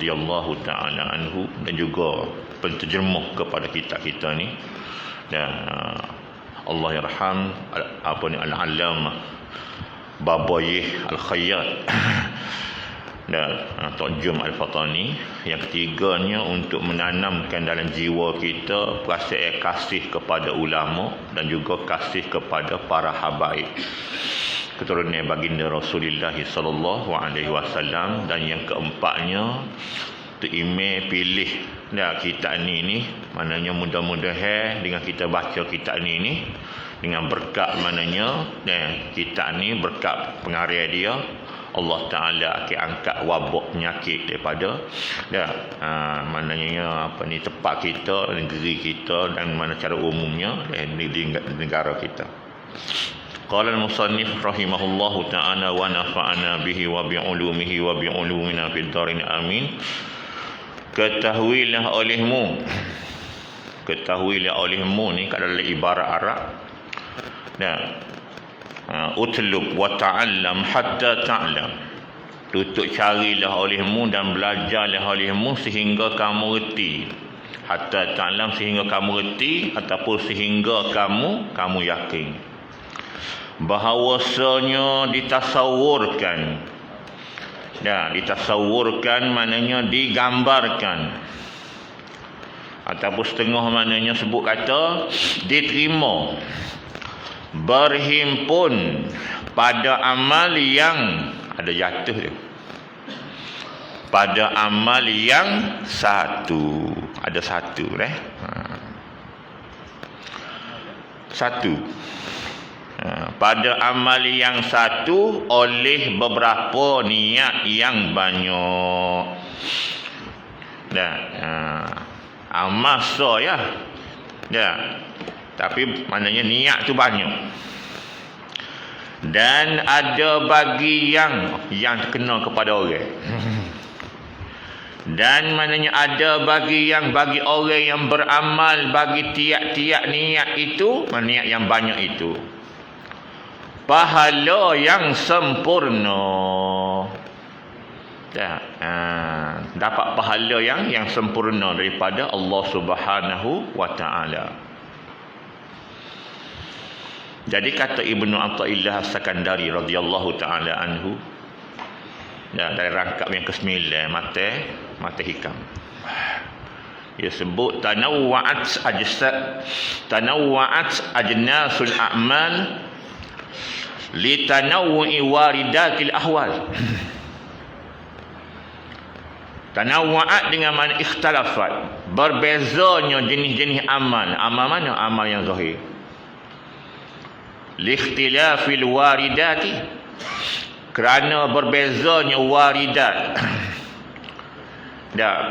radhiyallahu taala anhu dan juga penterjemah kepada kita ni, dan Allah yarham al-allamah Babayih Al-Khayyat dan Tok Jum Al-Fatani. Yang ketiganya, untuk menanamkan dalam jiwa kita perasaan kasih kepada ulama dan juga kasih kepada para habaib keturunan baginda Rasulullah sallallahu alaihi wasallam. Dan yang keempatnya, tu email pilih kitab ni maknanya mudah-mudahan dengan kita baca kitab ni dengan berkat maknanya kitab ni berkat pengarang dia, Allah Ta'ala akan angkat wabak penyakit daripada maknanya tempat kita, negeri kita dan mana cara umumnya di negara kita. Qala al-musannif rahimahullahu ta'ala wa nafa'ana bihi wa bi'ulumihi wa bi'ulumina fid darin amin. Ketahuilah olehmu ni adalah ibarat Arab. Utlub wa ta'allam hatta ta'lam. Tutup carilah olehmu dan belajarlah olehmu sehingga kamu reti. Hatta ta'lam, sehingga kamu reti, ataupun sehingga kamu yakin. Bahawasanya ditasawurkan. Ditasawurkan maknanya digambarkan, ataupun setengah maknanya sebut kata diterima, berhimpun pada amal yang ada jatuh dia, pada amal yang satu, ada satu satu pada amal yang satu oleh beberapa niat yang banyak. Amal tapi maknanya niat tu banyak. Dan ada bagi yang terkena kepada orang. Dan maknanya ada bagi orang yang beramal bagi tiap-tiap niat itu, niat yang banyak itu, pahala yang sempurna. Dapat pahala yang sempurna daripada Allah Subhanahu wa ta'ala. Jadi kata Ibnu Athaillah As-Sakandari radhiyallahu ta'ala anhu, dari rangkap yang ke-9 mata hikam, dia sebut tanawwa'at ajnasul a'mal litanawwu'i waridatil ahwal. Tanawwa'at dengan makna ikhtilafat, berbezanya jenis-jenis amal. Amal mana? Amal yang zahir. Likhtilafil waridati, kerana berbezanya waridat,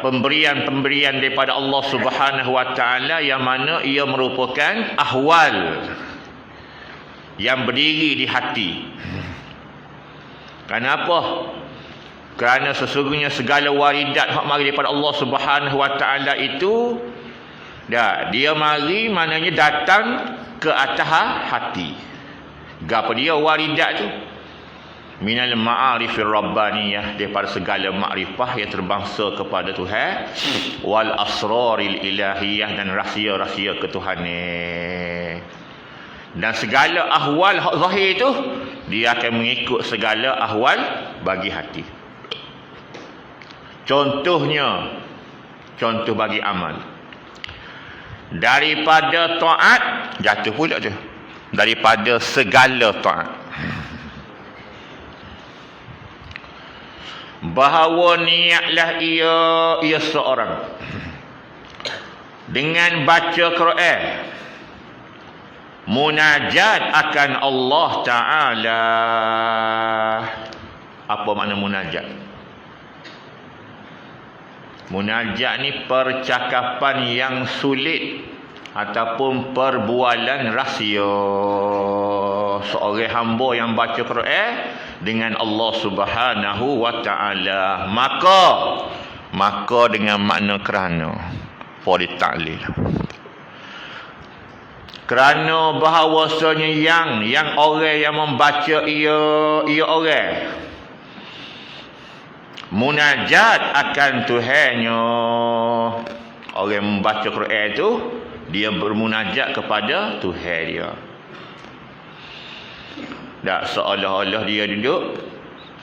pemberian daripada Allah Subhanahu wa ta'ala, yang mana ia merupakan ahwal yang berdiri di hati. Kenapa? Kerana sesungguhnya segala waridat hak mari daripada Allah Subhanahu wa ta'ala itu, dia mari maknanya datang ke atas hati. Gapo dia waridat tu? Minal ma'arifir rabbaniyah, daripada segala makrifah yang terbangsa kepada Tuhan, wal asraril ilahiyah, dan rahsia-rahsia ketuhanan. Dan segala ahwal zahir itu, dia akan mengikut segala ahwal bagi hati. Contoh bagi amal, daripada taat jatuh pula tu, daripada segala taat. Bahawa niatlah ia seorang dengan baca Quran munajat akan Allah Ta'ala. Apa makna munajat? Munajat ni percakapan yang sulit ataupun perbualan rahsia seorang hamba yang baca Quran dengan Allah Subhanahu wa ta'ala. Maka dengan makna kerana boleh taklil, kerana bahawasanya yang orang yang membaca ia orang munajat akan Tuhannya. Orang membaca Quran itu dia bermunajat kepada Tuhan dia. Tak seolah-olah dia duduk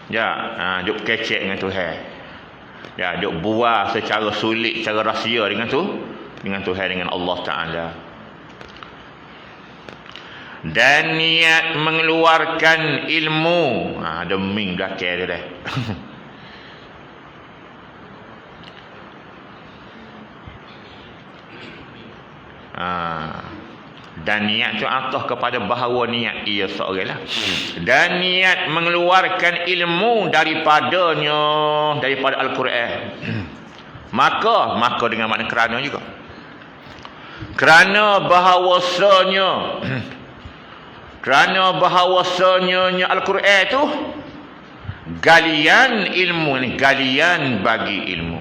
duduk kecek dengan Tuhan. Duduk buat secara sulit, secara rahsia dengan Tuhan, dengan Allah Ta'ala. Dan niat mengeluarkan ilmu. Ada ming belakang dia dah. Dan niat tu atah kepada bahawa niat ia seorang lah. Dan niat mengeluarkan ilmu daripada Al-Quran. Maka dengan makna kerana juga. Kerana bahawasanya Al-Quran tu galian ilmu ni, galian bagi ilmu.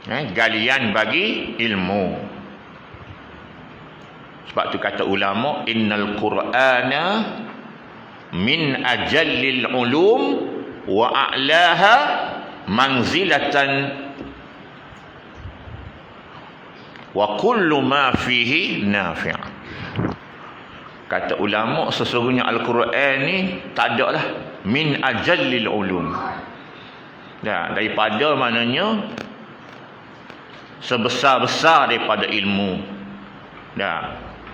Galian bagi ilmu. Sebab tu kata ulama, innal Qur'ana min ajallil ulum wa a'laha manzilatan wa kullu ma fihi nafi'. Kata ulama, sesungguhnya Al-Quran ni tak ada lah min ajallil ulum. Daripada maknanya sebesar-besar daripada ilmu.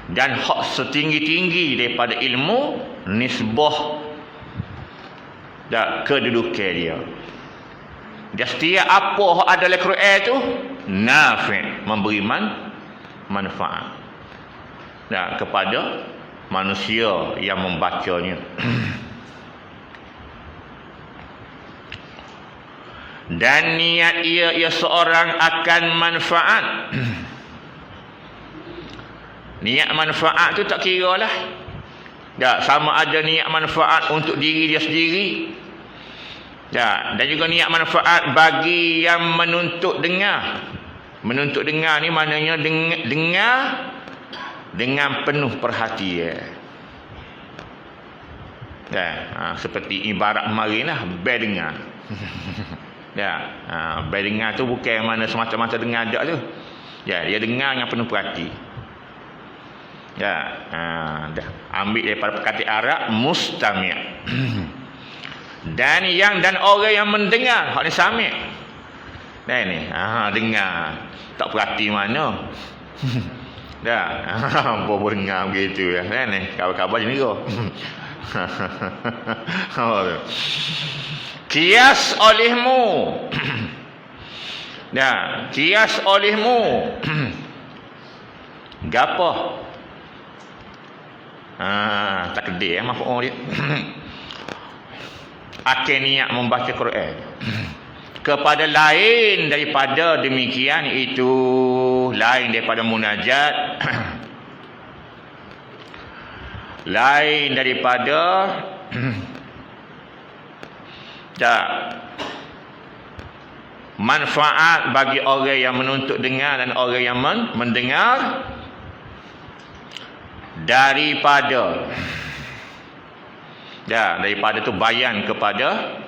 Dan hak setinggi-tinggi daripada ilmu, nisbah kedudukan dia. Dan setiap apa hak ada dalam Quran tu nafi', memberi manfaat kepada manusia yang membacanya. Dan niat ia seorang akan manfaat. Niat manfaat tu tak kira lah. Sama ada niat manfaat untuk diri dia sendiri. Dan juga niat manfaat bagi yang menuntut dengar. Menuntut dengar ni maknanya dengar dengan penuh perhatian. Seperti ibarat kemarin lah, bel dengar. Bel dengar tu bukan mana semata-mata dengar dak tu. Dia dengar dengan penuh perhati. Dah ambil daripada perkataan Arab mustami'. Dan orang yang mendengar, hak ni sami'. Ni dengar, tak perhati mana. Apa dengar begitu ya. Ni kabar-kabar je ni kau. Kias olehmu. Kias olehmu. Gapo? Takdir maf'ul dia. Akan niat membaca Quran kepada lain daripada demikian itu, lain daripada munajat, lain daripada manfaat bagi orang yang menuntut dengar dan orang yang mendengar, daripada tu bayan kepada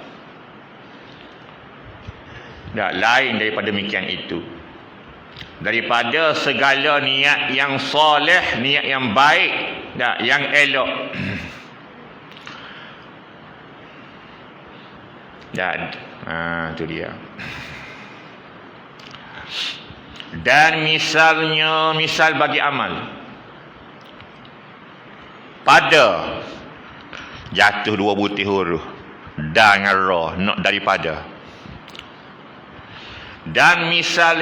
lain daripada demikian itu, daripada segala niat yang soleh, niat yang baik, yang elok. Itu dia. Dan misal bagi amal, pada jatuh dua butir huruf dengan roh, nak daripada. Dan misal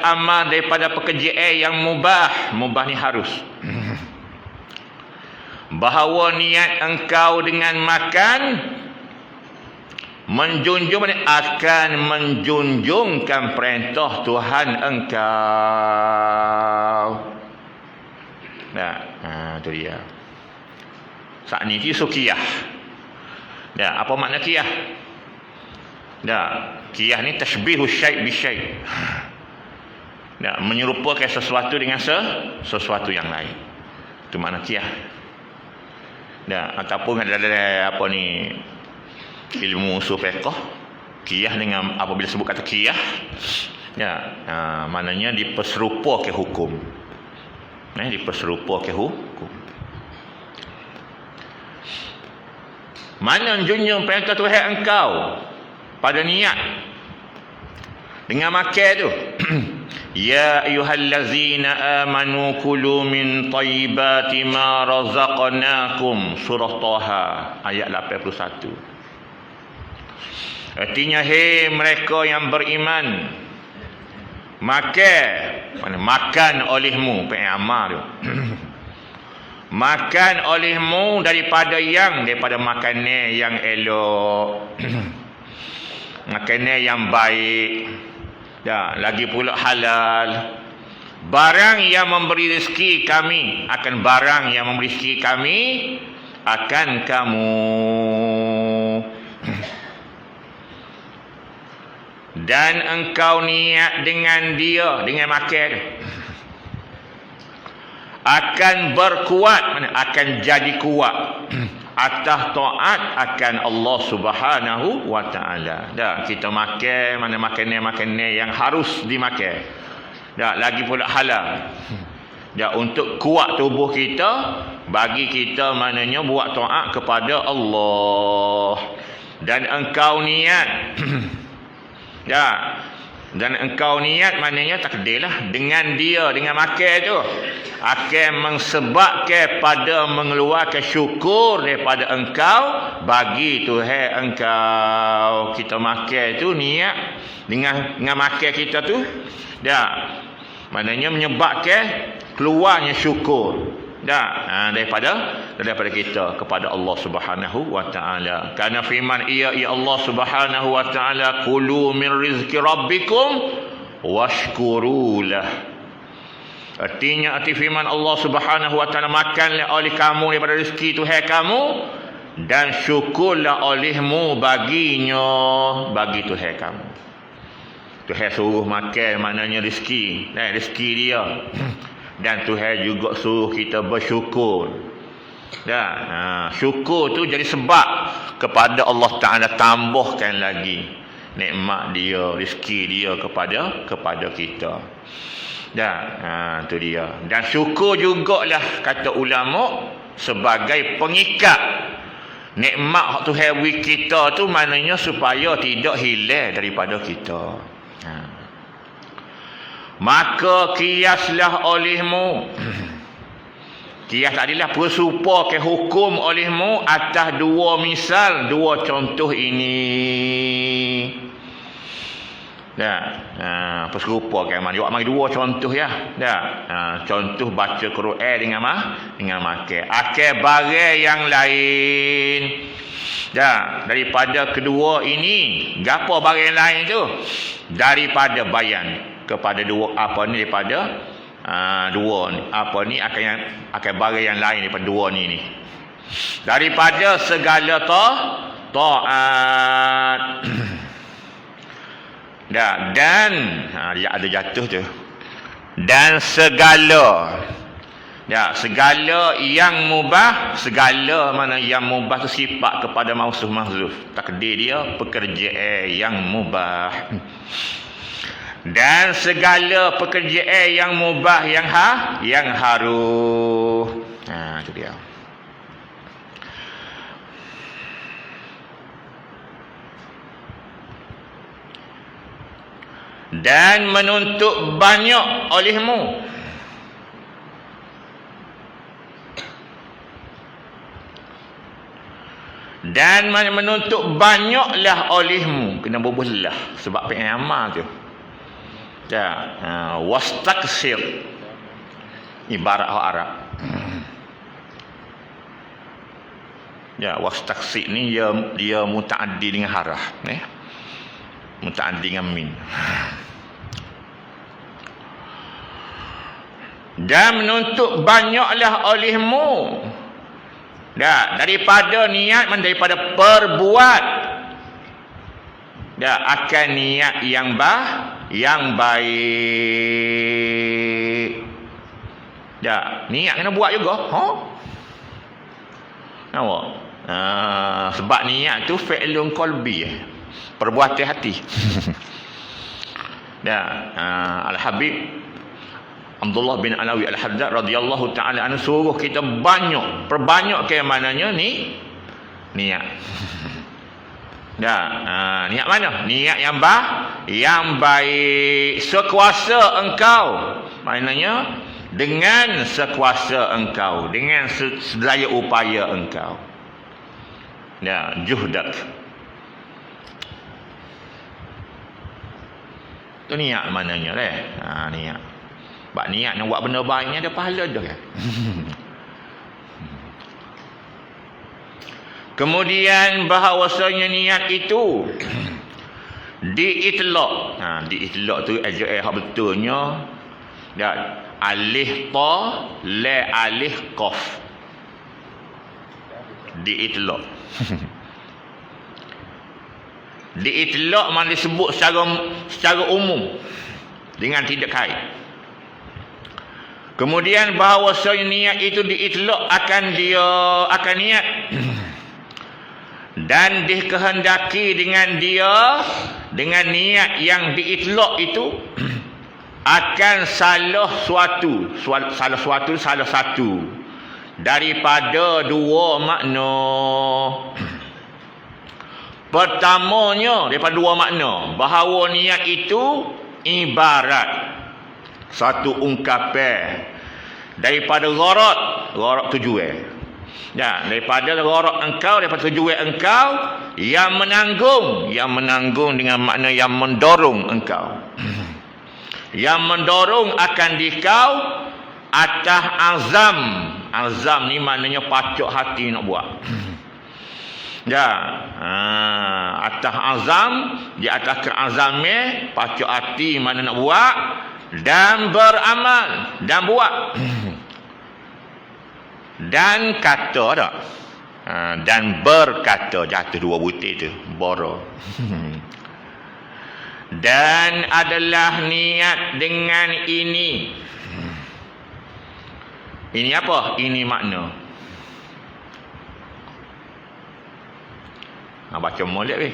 amal daripada pekerjaan yang mubah ni harus. Bahawa niat engkau dengan makan akan menjunjungkan perintah Tuhan engkau. Itu dia. Saat ni dia sukiyah. Apa makna kiyah? Kiyah ni tashbihu syai' bi syai'. Menyerupakan sesuatu dengan sesuatu yang lain. Itu makna kiyah. Ataupun ada apa ni, ilmu usul fiqh, qiyas dengan apabila sebut kata qiyas, maknanya diperserupa ke hukum. Diperserupa ke hukum. Mana junjung perintah Tuhan engkau pada niat dengan makan tu. Ya ayyuhallazina amanu kulu min thayyibati ma razaqnakum. Surah Taha ayat 81. Artinya, hei mereka yang beriman, makan olehmu, amal tu. Makan olehmu daripada makanan yang elok, makanan yang baik, lagi pula halal. Barang yang memberi rezeki kami akan kamu. Dan engkau niat dengan makan, akan berkuat, akan jadi kuat atas taat akan Allah Subhanahu wa taala. Kita makan makanan yang harus dimakan. Lagi pula halal. Untuk kuat tubuh kita, bagi kita maknanya buat taat kepada Allah. Dan engkau niat dan engkau niat maknanya takdirlah dengan makan tu akan menyebabkan pada mengeluarkan syukur daripada engkau bagi Tuhan engkau. Kita makan tu niat dengan makan kita tu maknanya menyebabkan keluarnya syukur daripada kita kepada Allah Subhanahu wa taala. Karena firman ya Allah Subhanahu wa taala, kulu min rizqi rabbikum washkurulah. Artinya firman Allah Subhanahu wa taala, makanlah oleh kamu daripada rezeki Tuhan kamu dan syukurlah olehmu bagi Tuhan kamu. Tuhan suruh makan maknanya rezeki dia. Dan Tuhan juga suruh kita bersyukur. Syukur tu jadi sebab kepada Allah Ta'ala tambahkan lagi nikmat dia, rezeki dia kepada kita. Itu dia. Dan syukur jugalah kata ulama sebagai pengikat nikmat Tuhan beri kita tu, maknanya supaya tidak hilang daripada kita. Maka kiaslah olehmu. Kias tadilah perserupa ke hukum olehmu atas dua contoh ini. Perserupa ke mana? Mari dua contoh contoh baca Quran dengan makan. Akan barang yang lain. Daripada kedua ini, gapo barang yang lain tu? Daripada bayan kepada daripada akan barang yang lain daripada dua ni daripada segala taat dan ada jatuh tu, dan segala yang mubah. Segala mana yang mubah tu sifat kepada mahzuf, takdir dia pekerjaan yang mubah. Dan segala pekerjaan yang mubah yang harum. Itu dia. Dan menuntut banyak olehmu. Dan menuntut banyaklah olehmu. Kena berbelah sebab pengamal tu. Wastaksir ibarat Arab. Wastaksir ni dia mutaaddi dengan harah, mutaaddi dengan min. Dan menuntut banyaklah olehmu daripada niat, daripada perbuat akan niat yang baik. Niat kena buat juga. Nampak? Sebab niat tu fi'lun qalbi, perbuatan hati. Al-Habib Abdullah bin Alawi Al-Haddad radhiyallahu taala anhu suruh kita perbanyak ke mananya ni niat. Niat mana? Niat yang baik sekuasa engkau. Maknanya dengan sekuasa engkau, dengan sedaya upaya engkau. Juhdak. Tu niat maknanya niat. Sebab niat nak buat benda baik ni ada pahala dah kan. Kemudian bahawasanya niat itu diitlaq. Diitlaq tu hak betulnya alif ta la alif qaf. Diitlaq. Diitlaq mana disebut secara umum dengan tidak kait. Kemudian bahawasanya niat itu diitlaq akan niat dan dikehendaki dengan niat yang diitlaq itu akan salah satu daripada dua makna. Pertamanya daripada dua makna, bahawa niat itu ibarat satu ungkapan daripada gharat tujuan. Daripada gharat engkau, daripada tujuan engkau yang menanggung dengan makna yang mendorong engkau. Yang mendorong akan dikau atas azam. Azam ni maknanya pacuk hati nak buat. Atas azam, di atas keazamnya pacuk hati mana nak buat dan beramal dan buat. Dan kata tak? Dan berkata, jatuh dua butir tu, boro. Dan adalah niat dengan ini. Ini apa? Ini makna. Baca molek weh.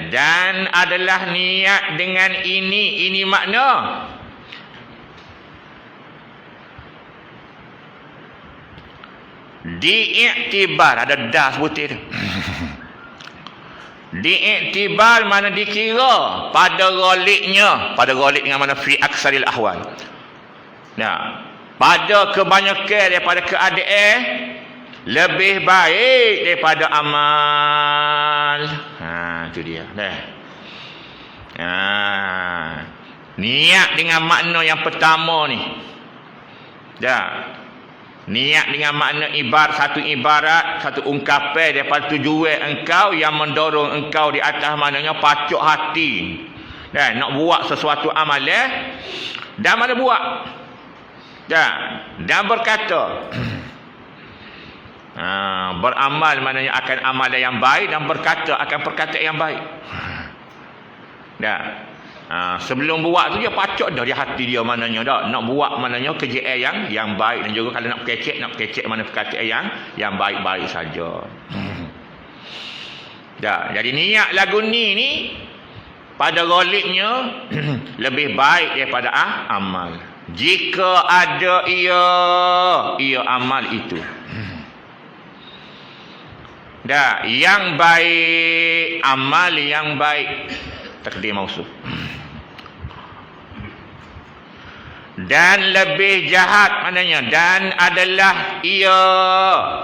Dan adalah niat dengan ini makna. Diiktibar, ada dah sebutir tu. Diiktibar mana dikira pada ghaliknya, pada ghalik dengan mana fi aksaril ahwal. Pada kebanyakan daripada keadaan lebih baik daripada amal. Itu dia. Niat dengan makna yang pertama ni. Niat dengan makna ibarat satu ungkapan daripada tujuan engkau yang mendorong engkau di atas maknanya pacuk hati. Nak buat sesuatu amalan dan mana buat. Dan berkata. Beramal maknanya akan amalan yang baik dan berkata akan perkataan yang baik. Sebelum buat tu dia pacuk dah di hati dia maknanya nak buat maknanya kerjaan yang baik, dan juga kalau nak kecek mana perkataan yang baik-baik saja. Jadi niat lagu ni pada ghaliknya lebih baik daripada amal. Jika ada ia amal itu. Yang baik, amal yang baik, takdir mausuf. Dan lebih jahat maknanya, dan adalah ia,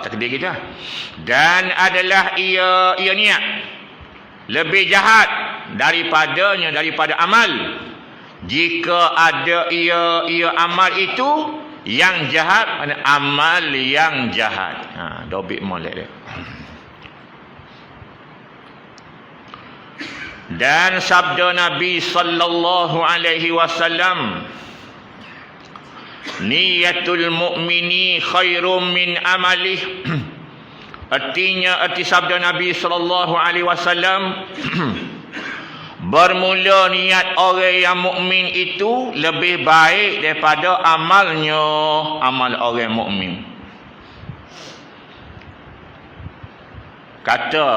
takdir kita. Dan adalah ia niat lebih jahat daripada amal. Jika ada ia amal itu yang jahat, maknanya amal yang jahat. Dobik molek dia. Dan sabda Nabi sallallahu alaihi wasallam, niyatul mu'mini khairum min amalih. Arti sabda Nabi sallallahu alaihi wasallam, bermula niat orang yang mukmin itu lebih baik daripada amalnya, amal orang mukmin. kata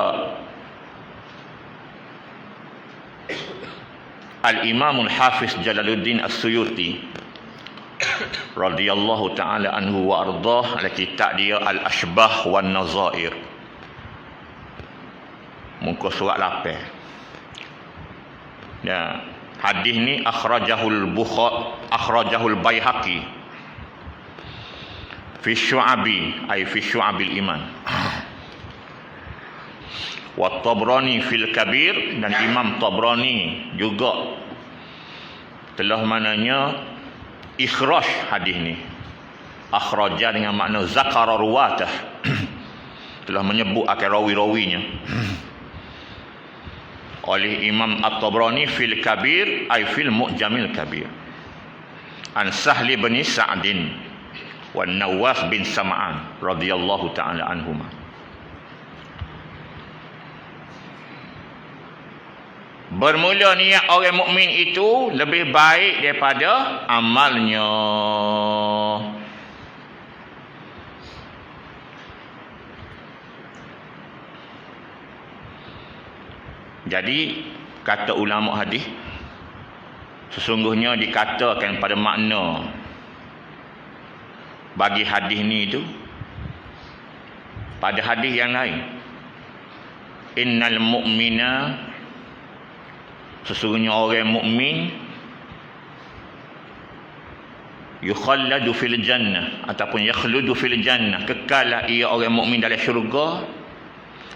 Al-Imam Al-Hafiz Jalaluddin As-Suyuti radhiyallahu ta'ala anhu wa ardah, ala kitab dia Al-Ashbah wan Nazair, muka surat 8. Ya, hadis ni akhrajahul Baihaqi fi syu'abi, ay fi syu'abil iman, wa Tabrani fil Kabir, dan Imam Tabrani juga telah mananya ikhraj hadis ni. Akhraja dengan makna zakara ruwatah, telah menyebut akan rawi-rawinya oleh Imam At-Tabrani fil Kabir, ay fil Mu'jamil Kabir, an Sahli bin Sa'din wa Nawas bin Sam'an radhiyallahu ta'ala anhuma. Bermula niat orang mukmin itu lebih baik daripada amalnya. Jadi kata ulama hadis, sesungguhnya dikatakan pada makna bagi hadis ni itu pada hadis yang lain, innal mu'mina, sesungguhnya orang mukmin, yukhalladu fil jannah, ataupun yakhludu fil jannah, kekal ia orang mukmin dalam syurga.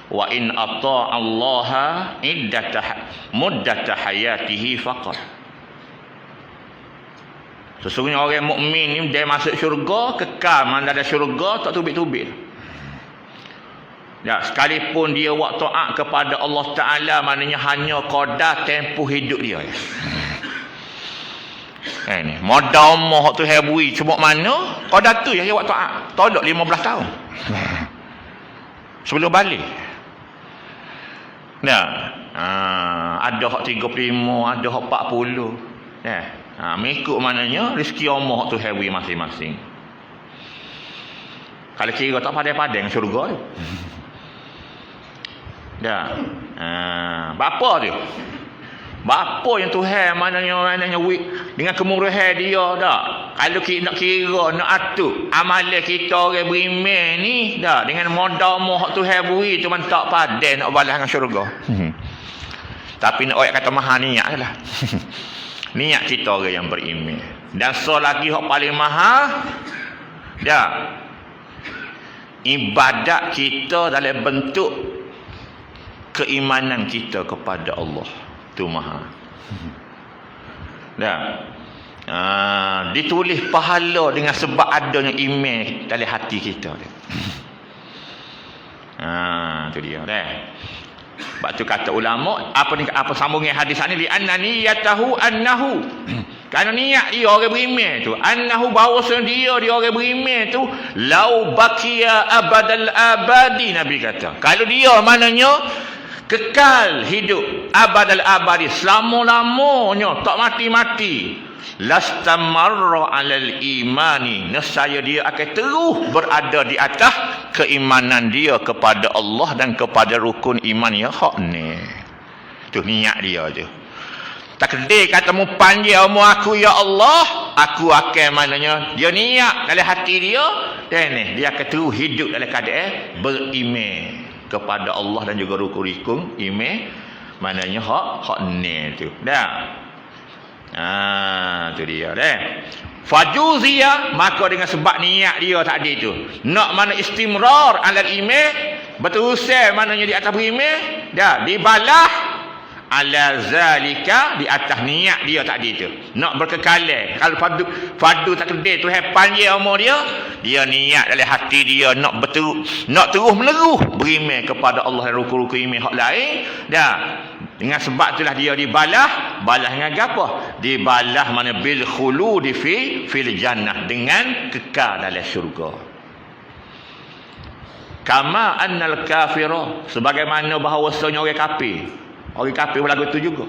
Wa in ata'a Allaha muddata hayatihi faqat, sesungguhnya orang mukmin ni dia masuk syurga, kekal mana dalam syurga, tak tubik-tubik. Ya, sekalipun dia buat taat kepada Allah Ta'ala, maknanya hanya qadar tempoh hidup dia. Ni modal umur tu hebui cuma mana qadar tu yang dia buat taat, tolak 15 tahun sebelum balik. Nah, ada hak 35, ada hak 40. Mengikut maknanya rezeki umur tu hebui masing-masing. Kalau kira tak padai-padai dengan syurga tu. Dah. Bapa dia. Bapa yang Tuhan maknanya dengan kemurahan dia dah. Kalau kita nak kira, nak atur amalan kita orang beriman ni dah, dengan modal moh Tuhan beri tu man tak padan nak balas dengan syurga. Tapi nak ayat kata mahal niat lah. Niat kita orang yang beriman. Dan so lagi hak paling mahal dah, ibadat kita dalam bentuk keimanan kita kepada Allah tu mahal. Dah. Ditulis pahala dengan sebab adanya iman dalam hati kita. Tu dia dah. Sebab tu kata ulama, apa sambungnya hadis ni, li annani yatahu annahu, kerana niat dia orang beriman tu, annahu bahawasanya dia orang beriman tu, lau baqiya abadal abadi, Nabi kata kalau dia maknanya kekal hidup abadal abadi, selama-lamanya tak mati-mati, lastamarra alal imani, nescaya dia akan terus berada di atas keimanan dia kepada Allah dan kepada rukun iman yang hak ni. Tu niat dia je. Takdir kata mu panjang umur aku ya Allah, aku akan maknanya dia niat dalam hati dia, dan ni dia akan terus hidup dalam keadaan beriman kepada Allah dan juga rukun-rukun iman, maknanya hak ni tu. Dah. Tu dia dah. Fajuzia, maka dengan sebab niat dia tadi tu nak mana istimrar alal iman, berterusan maknanya di atas beriman, dah dibalah ala zalika, di atas niat dia tadi tu nak berkekalan. Kalau fardu takdir tu panjang umur dia niat dalam hati dia nak terus meneruh beriman kepada Allah dan rukun-rukun iman hak lain, dah. Dengan sebab itulah dia dibalah dengan apa? Dibalah mana bil khuludi fil jannah, dengan kekal dalam syurga. Kama annal kafira, sebagaimana bahawasanya orang kafir berlagu tu juga.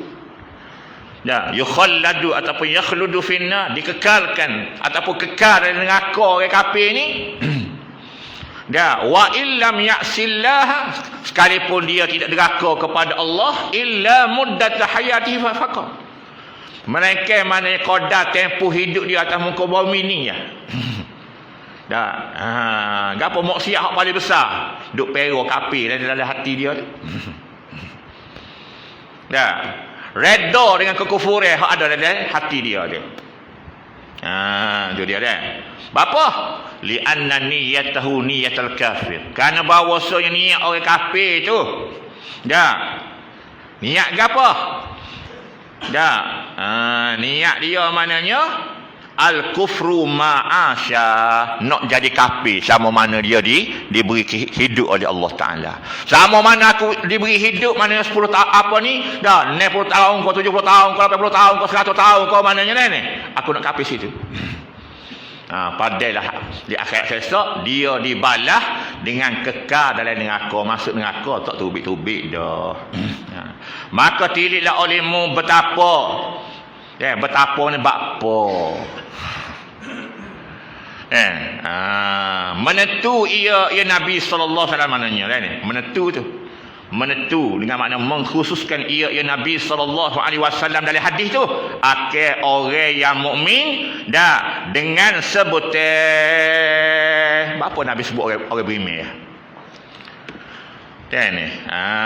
Ya, yukhalladu ataupun yakhludu finna, dikekalkan ataupun kekal dalam neraka orang kafir ni. Dah, wa illam ya'sillah, sekalipun dia tidak deraka kepada Allah, illa muddat hayatihi fa faqat. Mereka mana qadar tempoh hidup dia atas muka bumi ni ya. Dah, gapo maksiat hak paling besar? Duk pero kafir dalam hati dia tu. Dah, redha dengan kekufuran hak ada dalam hati dia tu. Itu dia dah. Bapa? Li'anna niyatahu niyatal kafir. Karena bahawasanya niat orang kafir tu. Dah. Niat gapo? Dah. Niat dia maknanya al-kufru ma'asya, nak jadi kafir sama mana dia diberi hidup oleh Allah Ta'ala. Sama mana aku diberi hidup, maknanya 10 tahun apa ni, dah 60 tahun kau, 70 tahun kau, 80 tahun kau, 100 tahun kau, maknanya ni aku nak kafir situ. Padahal di akhirat esok dia dibalas dengan kekal dalam neraka, masuk neraka tak tubik-tubik dah. Maka tilitlah olehmu betapa betapa ni bakpo. Menentu ia Nabi sallallahu alaihi wasallam maknanya ni. Menentu dengan makna mengkhususkan ia Nabi sallallahu alaihi wasallam dalam hadis tu akal orang yang mukmin dah dengan sebutan apa Nabi sebut orang beriman ya. Kan ni.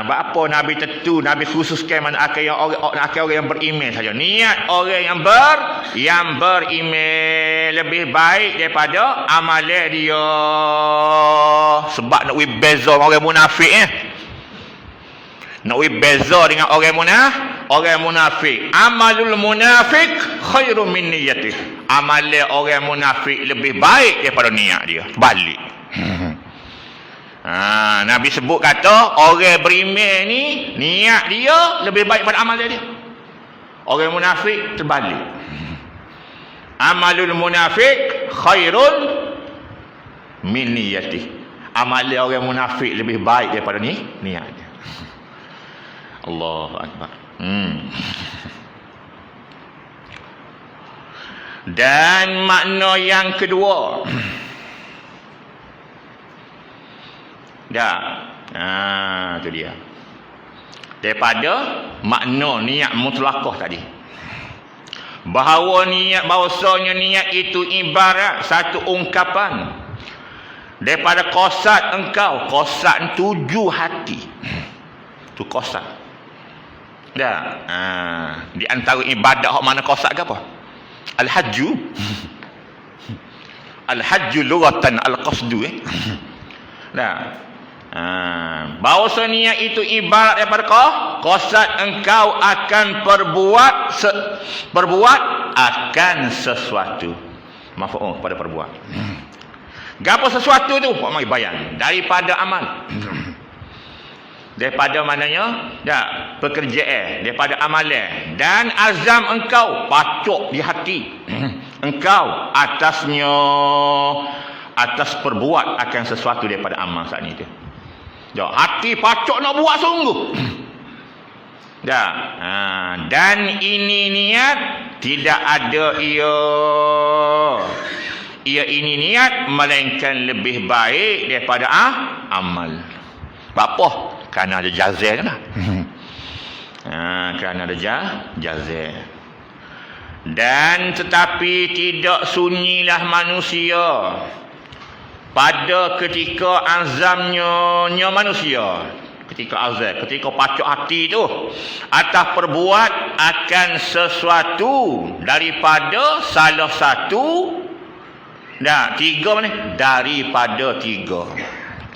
Apa Nabi tentu Nabi khususkan mana akal orang yang beriman saja. Niat orang yang beriman lebih baik daripada amalan dia. Sebab nak beza orang munafik nak beza dengan orang munafik. Amalul munafik khairum min niyyatih. Amalan orang munafik lebih baik daripada niat dia. Balik. Nabi sebut kata orang beriman ni niat dia lebih baik pada amal dia. Orang munafik terbalik. Amalul munafik khairun min niyyatih. Amal orang munafik lebih baik daripada niat dia. Allahu akbar. Dan makna yang kedua. Dah. Itu dia. Daripada makna niat mutlaqah tadi. Bahawasanya niat itu ibarat satu ungkapan daripada qasad engkau. Qasad 7 hati. Tu qasad. Dah. Di antara ibadat hak mana qasad ke apa? Al-hajju. Al-hajju lughatan al-qasdu Dah. Bahawasanya niat itu ibarat daripada qasad engkau akan perbuat akan sesuatu. Maf'ul pada perbuat. Gapo sesuatu tu? Pak mai bayan daripada amal. Daripada mananya pekerjaan, daripada amalan dan azam engkau pacuk di hati engkau atas perbuat akan sesuatu daripada amal saat ni tu. Hati pacuk nak buat sungguh. Dan ini niat tidak ada ia ini niat melainkan lebih baik daripada amal. Apa? Kerana ada jazah kan? Kerana ada jazah. Dan tetapi tidak sunyilah manusia pada ketika azamnya manusia, ketika pacuk hati tu atas perbuat akan sesuatu daripada salah satu tiga mana? Daripada tiga.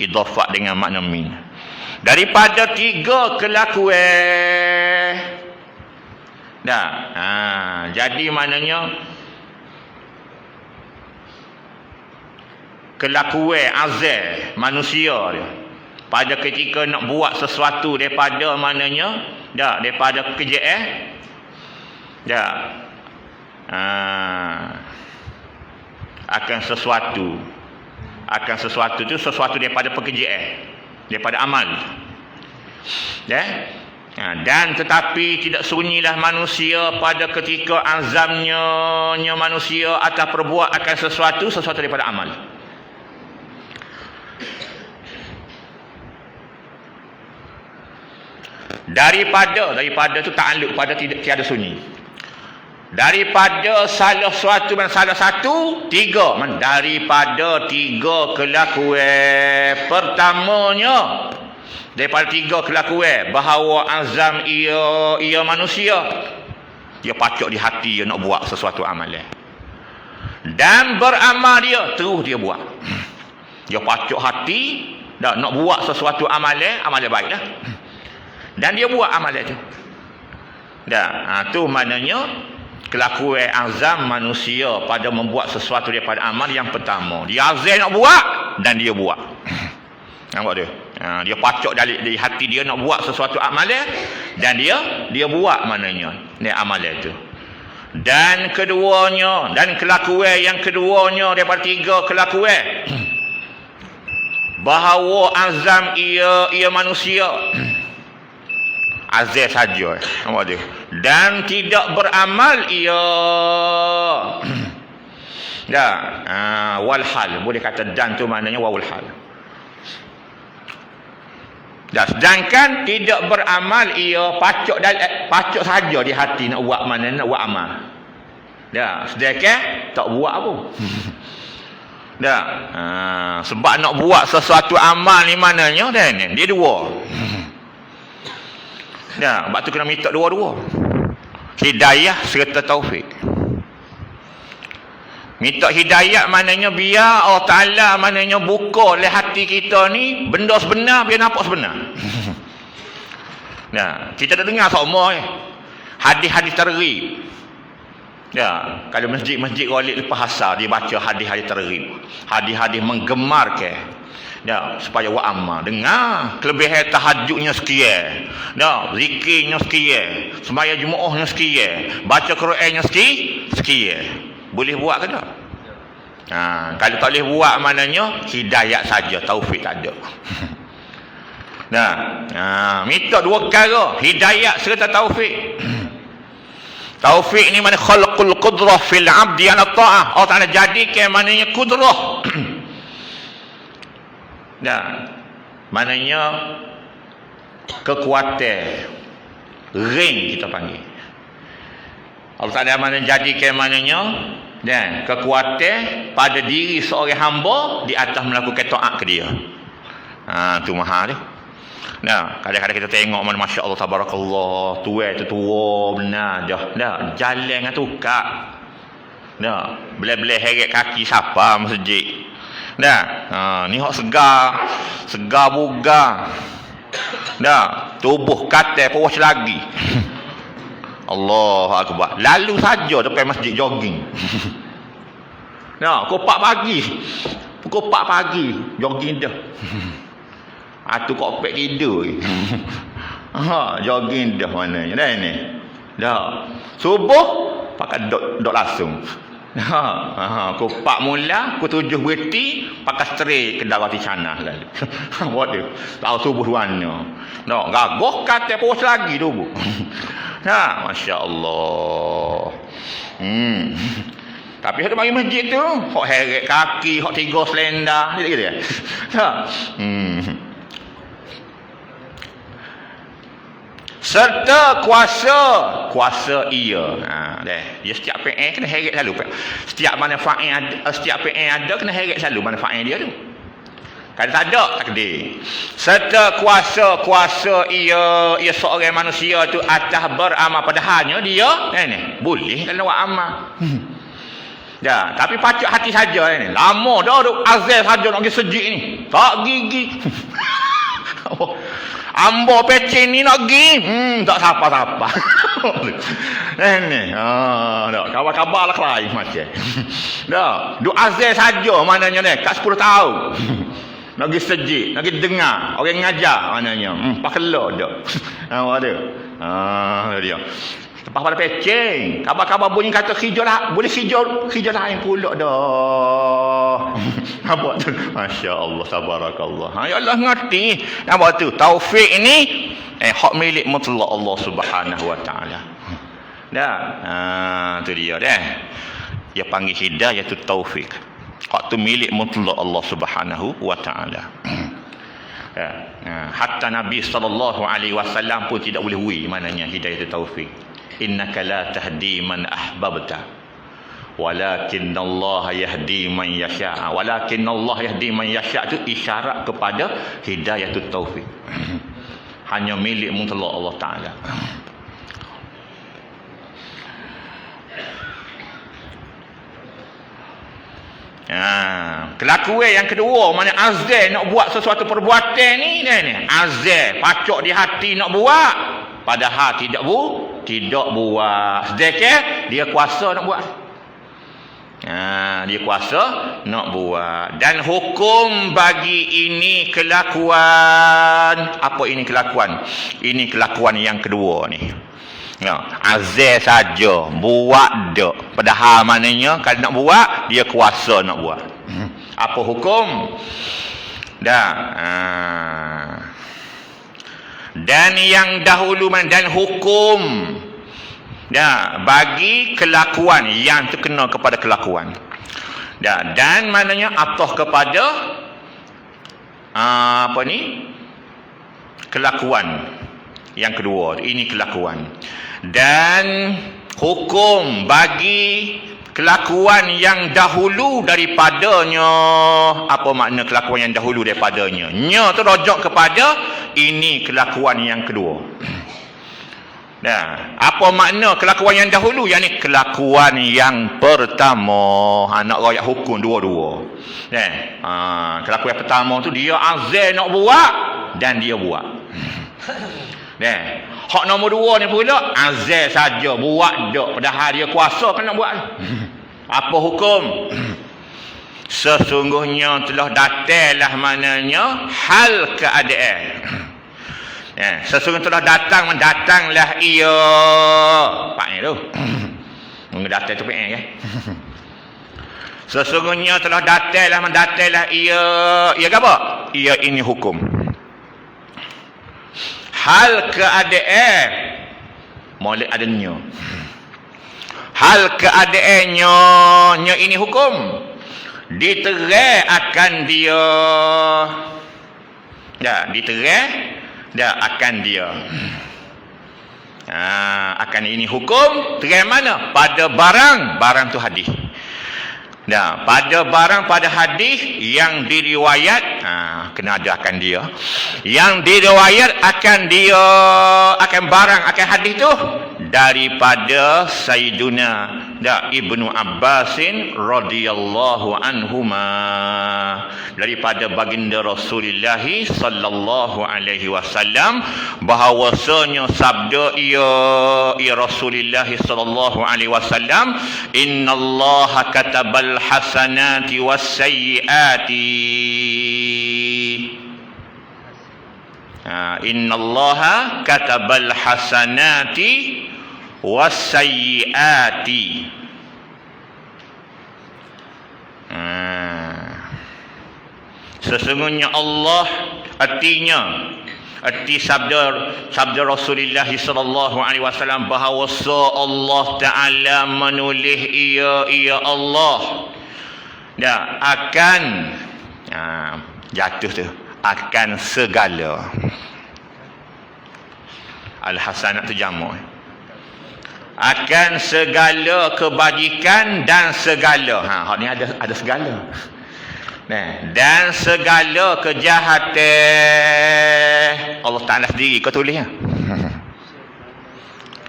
Idhafah dengan makna min. Daripada tiga kelakuan. Jadi maknanya kelakuan azal manusia dia pada ketika nak buat sesuatu daripada maknanya daripada pekerjaan akan sesuatu tu sesuatu daripada pekerjaan, daripada amal. Dan tetapi tidak sunyilah manusia pada ketika azamnya manusia atas perbuat akan sesuatu daripada amal. Daripada tu ta'alluq pada tiada sunyi. Daripada salah satu tiga. Daripada tiga kelakuan pertamanya, daripada tiga kelakuan bahawa azam ia manusia, dia pacak di hati dia nak buat sesuatu amalan, dan beramal dia terus dia buat. Dia pacak hati dah nak buat sesuatu amalan baik dah, dan dia buat amalan tu dah. Tu maknanya kelakuan azam manusia pada membuat sesuatu daripada amal yang pertama. Dia azam nak buat dan dia buat. Nampak dia? Dia pacak dari hati dia nak buat sesuatu amalan dan dia buat maknanya ni amalan itu. Dan keduanya, dan kelakuan yang keduanya daripada tiga kelakuan bahawa azam ia manusia azam saja. Nampak dia? Dan tidak beramal ia wal hal. Boleh kata dan tu maknanya wawul hal. Dan sedangkan tidak beramal ia pacak saja di hati nak buat mana, nak buat amal. Sedangkan tak buat apa. Sebab nak buat sesuatu amal ni maknanya dia dua. Sebab tu kena minta dua-dua. Hidayah serta taufik. Minta hidayah maknanya biar Allah Ta'ala maknanya buka oleh hati kita ni benda sebenar, biar nampak sebenar. Kita dah dengar semua hadis-hadis targhib. Kalau masjid-masjid Ghalib lepas asar dia baca hadis-hadis targhib, hadis-hadis menggemarkan supaya wa amma. Dengar kelebihan tahajudnya sekian, zikirnya sekian, sembahyang Jumaatnya sekian, baca Qurannya sekian. Boleh buat ke tak? Kalau tak boleh buat maknanya hidayat saja, taufik tak ada. Minta dua perkara, hidayat serta taufik. Taufik ni mana khalqul qudrah fil 'abdi ala ta'ah. Allah Taala jadikan maknanya kudrah. Maknanya kekuatan, ring kita panggil. Allah Taala mana jadikan maknanya dan kekuatan pada diri seorang hamba di atas melakukan taat ke dia. Tu mahal dia. Kadang-kadang kita tengok mana masya Allah tabarakallah, tua tu tua benar dah. Jalan dengan tukar. Belah-belah heret kaki siapa masjid. Ni hak segar bugar. Tubuh katai perwas lagi. Allahu akbar. Lalu saja depan masjid jogging. Pukul 4 pagi jogging dah. Tu kok pek tidur. Jogging dah maknanya ni. Subuh pakai dok langsung. Pukul 4 mula, pukul 7 berhenti, pakai straight ke Dawati Canah lalu. Waduh, tahu subuh warna. Gagah kata pos lagi tu bu. Masya Allah. Tapi ada bagi masjid tu, hok heret kaki, hok 3 selendar, gitu ya. Serta kuasa ia. Dia setiap PN kena heret selalu. Setiap manfaat ada, setiap PN ada kena heret selalu manfaat dia tu. Kalau tak ada takdir. Serta kuasa ia seorang manusia tu atas beramal, padahalnya dia boleh kalau buat amal. Tapi pacak hati saja ni. Lama dah duk azal saja nak pergi sejik ni. Tak gigi. Ambo pecin ni nak pergi. Tak siapa-siapa. Kabar-kabar lah kelai macam. Duk azal saja maknanya ni. Kat 10 tahun. Nak pergi sejik, nak pergi dengar orang ngajar maknanya. Pakelo dak. Ada. Dia. Lepas pada pecing, kabar-kabar bunyi kata hijau lah, boleh hijau lain pula dah. Nampak tu? Masya Allah, tabarakallah. Ya Allah ngerti. Nampak tu? Taufik ni hak milik mutlak Allah Subhanahu wa taala. Tu dia dah. Dia panggil hidayah tu taufik. Hak tu milik mutlak Allah Subhanahu wa taala. Hatta Nabi SAW pun tidak boleh hui maknanya hidayah taufik. Innaka la tahdi man ahbabta walakin Allah yahdi man yasha. Walakin Allah yahdi man yasha itu isyarat kepada hidayah taufik. Hanya milik mutlak Allah Taala. Kelakuan yang kedua, mana azal nak buat sesuatu perbuatan ni azal pacok di hati nak buat, padahal tidak buat. Sedekah dia kuasa nak buat. Dia kuasa nak buat. Dan hukum bagi ini kelakuan. Apa ini kelakuan? Ini kelakuan yang kedua ni. Azal saja, buat dak. Padahal maknanya kalau nak buat, dia kuasa nak buat. Apa hukum? Dan yang dahulu dan hukum bagi kelakuan yang terkena kepada kelakuan. Dan maknanya atah kepada kelakuan yang kedua. Ini kelakuan. Dan hukum bagi kelakuan yang dahulu daripadanya. Apa makna kelakuan yang dahulu daripadanya? Nya tu rujuk kepada ini kelakuan yang kedua. Apa makna kelakuan yang dahulu? Yang ni kelakuan yang pertama. Nak rakyat hukum dua-dua. Kelakuan yang pertama tu dia azal nak buat dan dia buat. Hak nombor dua ni pula azal saja, buat dak, padahal dia kuasa kan nak buat. Apa hukum? Sesungguhnya telah datanglah maknanya hal keadaan. Sesungguhnya telah datanglah ia. Pak ni tu. Datang tu kan. Sesungguhnya telah datanglah ia. Ia apa? Ia ini hukum. Hal keadaan molek adanya. Hal keadaannya nya ini hukum. Diterang akan dia. Diterang akan dia. Akan ini hukum. Terang mana? Pada barang tu hadis. Pada barang pada hadis yang diriwayat, kena ada akan dia. Yang diriwayat akan dia, akan barang, akan hadis tu daripada Sayyiduna Ibnu Abbasin radhiyallahu anhuma, daripada baginda Rasulullah sallallahu alaihi wasallam, bahawasanya sabda ia Rasulullah sallallahu alaihi wasallam, innallaha katabal hasanati wasayyiati. Innallaha katabal hasanati wasayyiati. Sesungguhnya Allah, arti sabda Rasulullah sallallahu alaihi wasallam, bahawa Allah Taala menulis ia Allah akan jatuh tu akan segala. Al-hasanat tu jamak. Akan segala kebajikan dan segala. Hak ni ada segala. Dan segala kejahatan. Allah Taala sendiri kau tulis.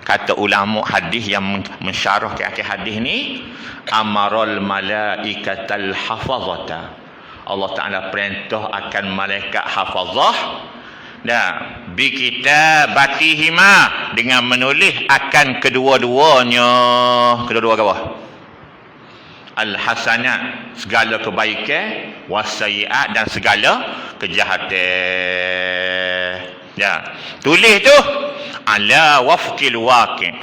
Kata ulama hadis yang mensyarahkan hadis ni, amarul malaikatal hafazata. Allah Taala perintah akan malaikat hafazah bi kitabatihima, dengan menulis akan kedua-duanya. Kedua-dua apa? Al-hasanat, segala kebaikan, wasayyiat, dan segala kejahatan. Tulis tu ala wafqil waqi'.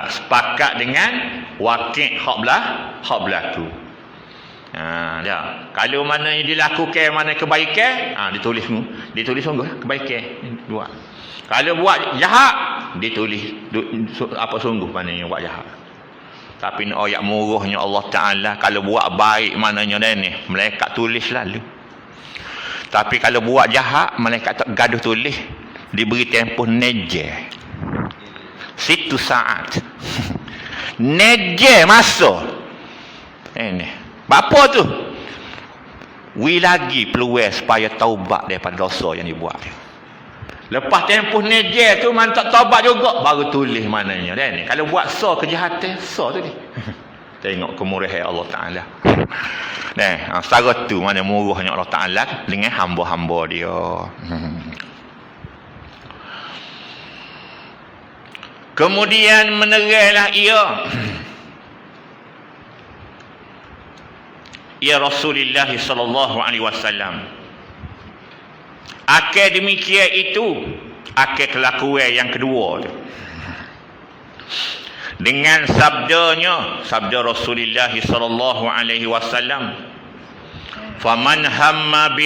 Sepakat dengan waqi' hak berlaku. Kalau mana yang dilakukan, mana kebaikan, ditulis sungguh kebaikan buat. Kalau buat jahat, ditulis apa sungguh mana yang buat jahat. Tapi ni ayat murahnya Allah Taala, kalau buat baik maknanya ni malaikat tulis lalu. Tapi kalau buat jahat, malaikat tak gaduh tulis, diberi tempoh neje. Situ saat. Neje masa. Ini. Apa tu? Lagi peluang supaya taubat daripada dosa yang dibuat. Lepas tempoh neje tu mantap taubat juga, baru tulis mananya. Dan ni kalau buat kejahatan, tu ni. Tengok kemurahan Allah Taala. Setara tu mana murahnya Allah Taala dengan hamba-hamba dia. Kemudian menerailah ia. Ya Rasulullah sallallahu alaihi wasallam. Akal demikian itu, akal kelakuan yang kedua tu. Dengan sabda Rasulullah sallallahu alaihi wasallam, faman hamma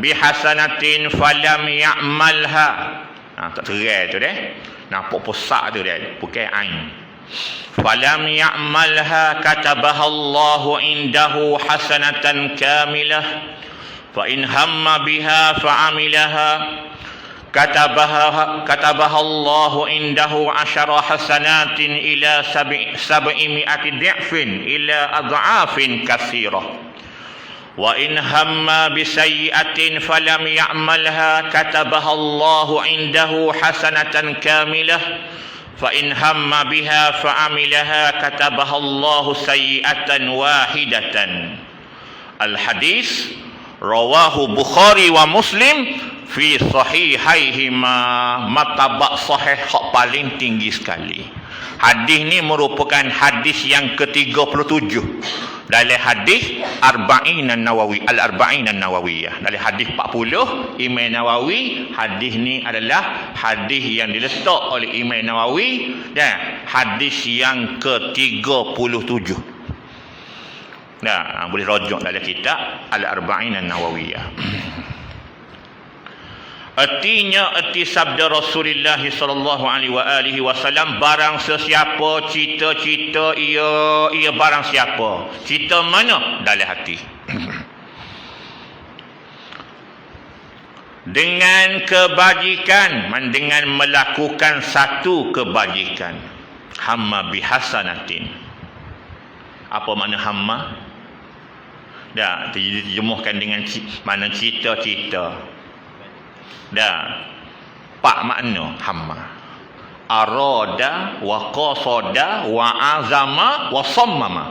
bihasanatin falam ya'malha. Tak terai tu deh. Nampak pusak tu dia, bukan ain. Falam ya'malha katabaha Allahu indahu hasanatan kamilah. Fa in hamma biha fa'amilaha katabaha Allahu indahu 10 hasanatin ila 700 di'fin ila adha'afin katsirah. Wa in hamma bisayyi'atin falam ya'malha katabaha Allahu indahu hasanatan kamilah. Fa in hamma biha fa'amilaha katabaha Allahu sayyi'atan wahidatan. Al-hadis rawahu Bukhari wa Muslim fi sahihaihima, martabat sahih hak paling tinggi sekali. Hadis ni merupakan hadis yang ke-37 dalam hadis Arba'in an-Nawawi, Al-Arba'in an-Nawawiyah. Dalam hadis 40 Imam Nawawi, hadis ni adalah hadis yang diletak oleh Imam Nawawi dan hadis yang ke-37. Boleh rujuk dalam kitab Al-Arba'in an-Nawawiyah. Erti sabda Rasulullah sallallahu alaihi wasallam, barang sesiapa cita-cita ia barang siapa. Cita mana? Dalam hati. Dengan kebajikan, dengan melakukan satu kebajikan. Hamma bihasanatin. Apa makna hamma? Terjemahkan dengan mana cita-cita. Pak makna hamma. Arada wa qasada wa azama wa sammama.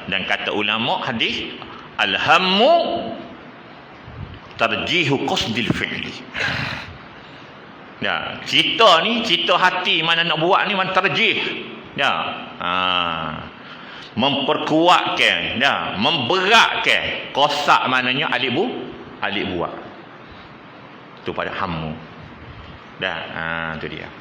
Dan kata ulama hadis, alhammu tarjihu qasdil fi'li. Cita ni, cita hati mana nak buat ni, mana tarjih. Memperkuatkan, memberatkan. Kosak maknanya alik buat. Tu pada hammu. Tu dia.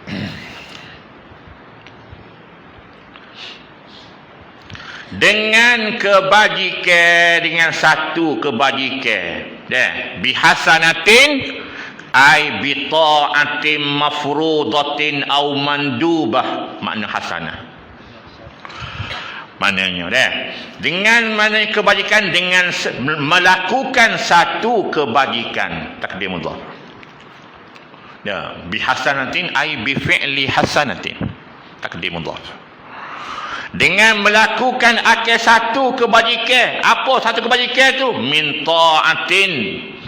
Dengan kebajikan, dengan satu kebajikan. Bihasanatin ay bi ta'atin mafrudatin au mandubah. Makna hasanah. Maknanya dengan mana kebajikan, dengan melakukan satu kebajikan. Takdir mudhaf. Bihasanatin ay bi fi'li hasanatin. Takdir mudhaf. Dengan melakukan satu kebajikan. Apa satu kebajikan tu? Min ta'atin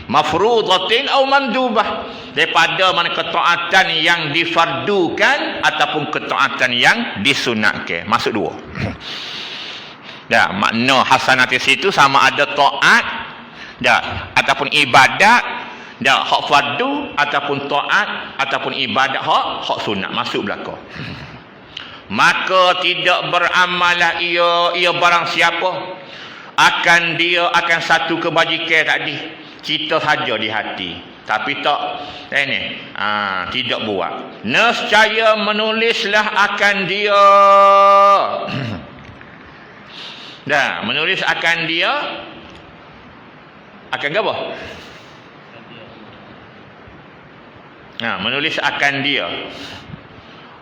mafrudatin au mandubah. Daripada mana ketaatan yang difardukan ataupun ketaatan yang disunatkan. Maksud dua. Makna hasanat di situ sama ada taat ataupun ibadat, hak fardu ataupun taat ataupun ibadat hak sunat masuk belaka. Maka tidak beramalah ia barang siapa akan satu kebajikan tadi, cita saja di hati tapi tidak buat. Nescaya menulislah akan dia. Menulis akan dia akan apa? Menulis akan dia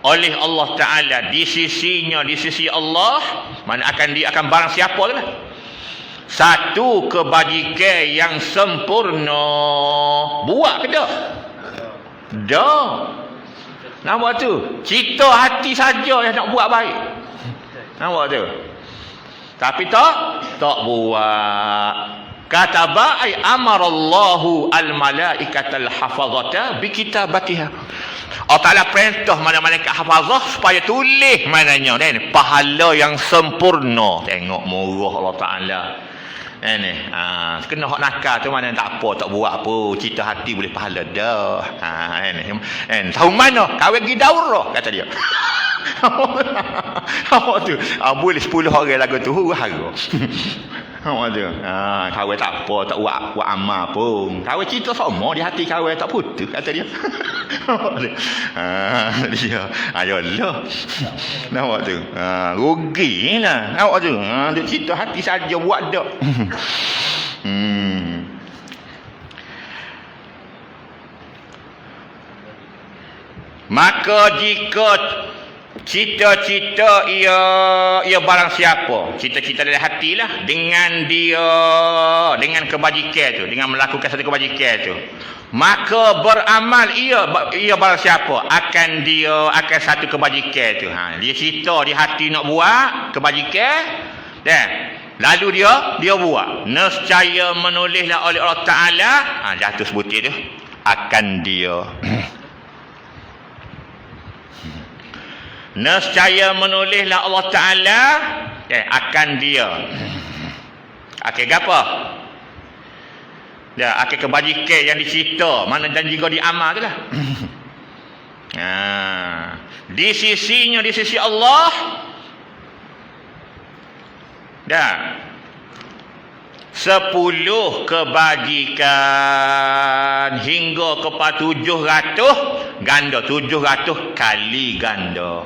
oleh Allah Ta'ala di sisinya, di sisi Allah, mana dia akan barang siapa tu lah. Satu kebajikan yang sempurna. Buat ke tak? Dah. Nampak tu? Cita hati saja yang nak buat baik. Nampak tu? Tapi tak buat. Kataba ay amarallahu al-malaikatal hafazata bi kitabatiha. Allah Ta'ala perintah malaikat hafazah supaya tulis mananya ni pahala yang sempurna. Tengok murah Allah Ta'ala. Ni kena hak nakal tu mana tak apa, tak buat apa, cita hati boleh pahala dah. Ni tahu mana kahwin pergi daurah kata dia. Apa tu? Boleh 10 orang lagu tu huru-hara. Apa tu? Kahwin tak apa, tak buat amal pun. Kahwin cerita semua di hati kahwin tak putus kata dia. Dia ayolah. Nampak tu? Rugilah. Nampak tu? Dia cerita hati saja buat dak. Maka jika cita-cita ia barang siapa, cita-cita dari hatilah, dengan kebajikan tu, dengan melakukan satu kebajikan tu, maka beramal ia barang siapa akan satu kebajikan tu. Dia cita di hati nak buat kebajikan, dan lalu dia buat, nescaya menulislah oleh Allah Ta'ala, jatuh sebutir tu, akan dia nescaya menulislah Allah Ta'ala akan dia akan apa? Dia akan kebajikan yang dicipta, mana dan juga diamal tu lah. Di sisinya, di sisi Allah dah 10 kebajikan hingga kepada 700 ganda, 700 kali ganda,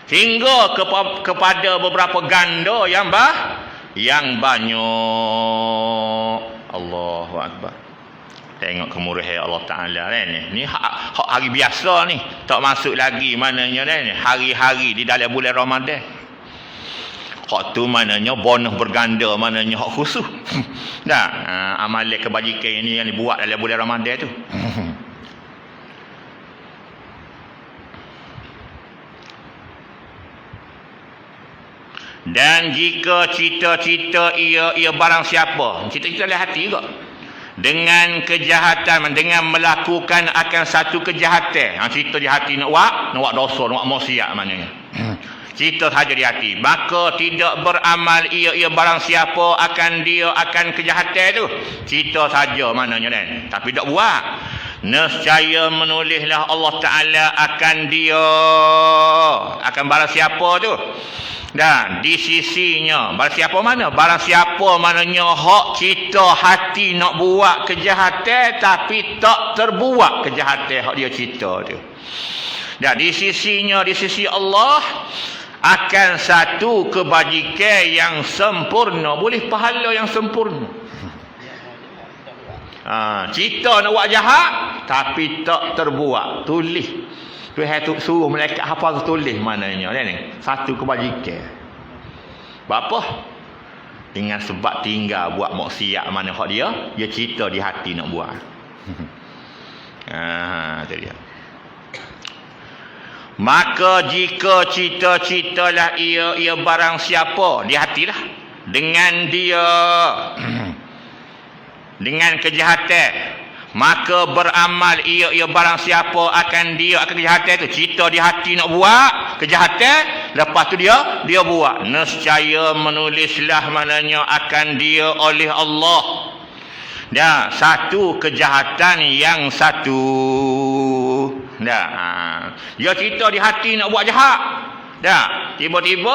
hingga kepada beberapa ganda yang banyak. Allahu Akbar. Tengok kemurahan Allah Ta'ala ni hak hari biasa ni, tak masuk lagi maknanya ni hari-hari di dalam bulan Ramadan. Hak tu maknanya bonus berganda, maknanya hak khusus. Amalan kebajikan ini yang dibuat dalam bulan Ramadan tu. Dan jika cita-cita ia barang siapa, cita-cita dalam hati juga, dengan kejahatan, dengan melakukan akan satu kejahatan, cita di hati nak buat dosa, nak buat maksiat maknanya. Cita saja di hati, maka tidak beramal ia barang siapa akan kejahatan tu. Cita saja maknanya kan, tapi tak buat. Nescaya menulislah Allah Ta'ala akan barang siapa tu. Dan di sisinya, barang siapa mana? Barang siapa maknanya hak cita hati nak buat kejahatan tapi tak terbuat kejahatan hak dia cita tu. Dan di sisinya, di sisi Allah akan satu kebajikan yang sempurna, boleh pahala yang sempurna. Cita nak buat jahat tapi tak terbuat, tulis. Tuhan tu suruh malaikat hafaz tulis maknanya ni satu kebajikan. Apa? Dengan sebab tinggal buat maksiat mana hak dia cita di hati nak buat. Tu dia. Maka jika cita-citalah ia barang siapa di hatilah, dengan dia dengan kejahatan, maka beramal ia barang siapa akan kejahatan tu, cita di hati nak buat kejahatan, lepas tu dia buat, nescaya menulislah maknanya akan dia oleh Allah dah satu kejahatan yang satu. Dia cita di hati nak buat jahat, tiba-tiba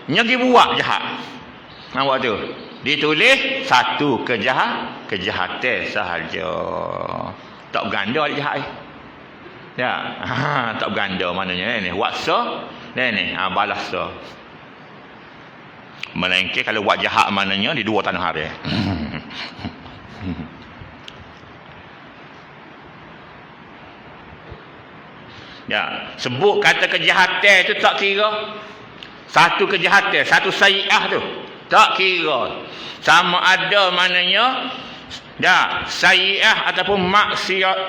pergi buat jahat. Nampak tu? Ditulis satu kejahatan sahaja. Tak berganda ada jahat. Tak berganda maknanya ni. Waksa ni balas tu. Melainkan kalau buat jahat maknanya di dua tanah hari. Ya, sebut kata kejahatan itu tak kira. Satu kejahatan, satu sayi'ah tu tak kira. Sama ada maknanya sayi'ah ataupun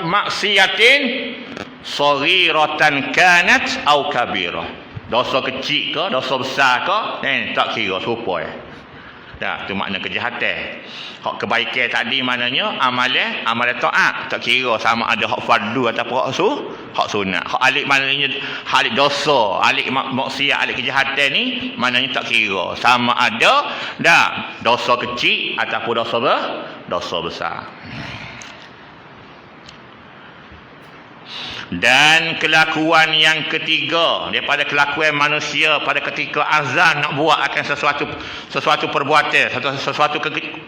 maksiatin saghiratan kanat au kabirah. Dosa kecil ke, dosa besar ke, tak kira serupa. Tu makna kejahatan. Hak kebaikan tadi maknanya amalan taat, tak kira sama ada hak fardu ataupun hak sunat. Hak alik maknanya alik dosa, alik maksiat, alik kejahatan ni maknanya tak kira sama ada dosa kecil ataupun dosa besar. Dan kelakuan yang ketiga daripada kelakuan manusia pada ketika azam nak buat akan sesuatu perbuatan, sesuatu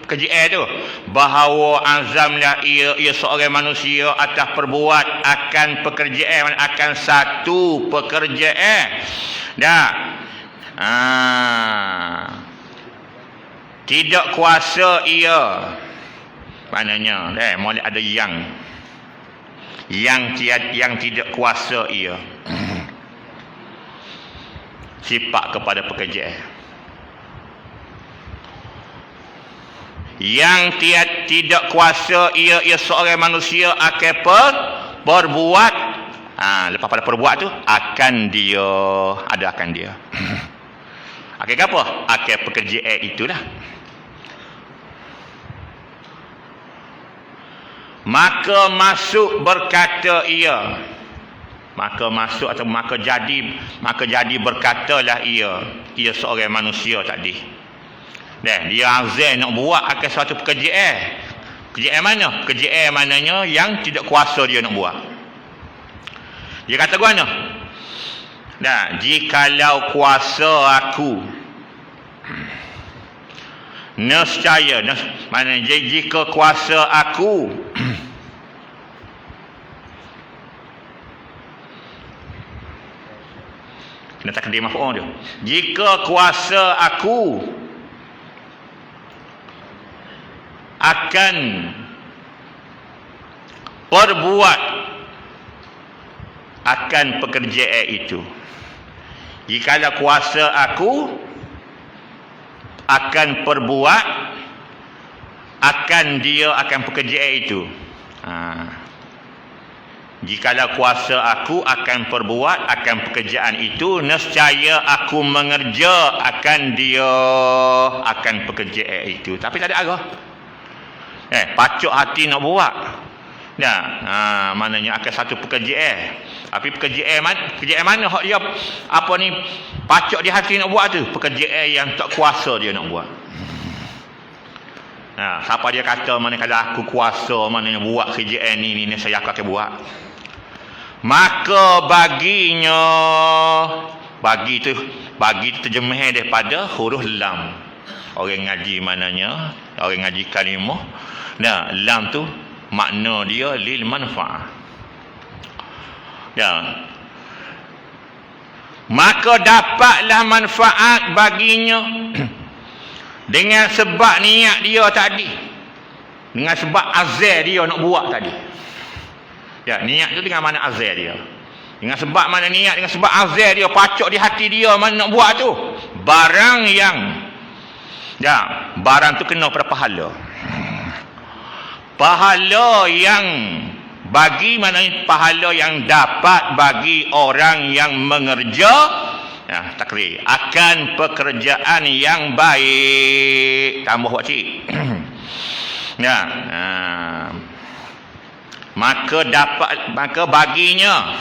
kejian tu, bahawa azamlah ia seorang manusia atas perbuat akan pekerjaan, akan satu pekerjaan. Tidak kuasa ia, maknanya mulai ada yang tidak kuasa ia sifat kepada pekerjaan, yang tidak kuasa ia seorang manusia akan berbuat. Lepas pada perbuat tu akan dia akan apa? Akan pekerjaan itulah. Maka masuk berkata ia, maka masuk atau maka jadi berkatalah ia seorang manusia tadi. Dia azam nak buat akan suatu pekerjaan. Pekerjaan mana? Pekerjaan maknanya yang tidak kuasa dia nak buat. Dia kata guna, jikalau kuasa aku, nescaya, maknanya jika kuasa aku kena takdir maf'ul dia. Jika kuasa aku akan perbuat akan pekerjaan itu, jikalau kuasa aku akan perbuat akan pekerjaan itu. Jikalau kuasa aku akan perbuat akan pekerjaan itu, nescaya aku mengerja akan pekerjaan itu. Tapi tak ada arah. Pacuk hati nak buat. Maknanya akan satu pekerjaan. Tapi pekerjaan mana hak dia pacuk di hati nak buat tu? Pekerjaan yang tak kuasa dia nak buat. Siapa dia kata mana kalau aku kuasa maknanya buat kerjaan ni saya akan buat. Maka bagi tu terjemah daripada huruf lam. Orang ngaji maknanya, orang ngaji kalimah. Lam tu makna dia lil manfaah. Maka dapatlah manfaat baginya dengan sebab niat dia tadi, dengan sebab azam dia nak buat tadi. Niat tu dengan mana azam dia, dengan sebab mana niat, dengan sebab azam dia, pacuk di hati dia mana nak buat tu. Barang tu kena pada pahala yang bagi, maknanya pahala yang dapat bagi orang yang mengerja takrir akan pekerjaan yang baik. Tambah pakcik. Maka baginya,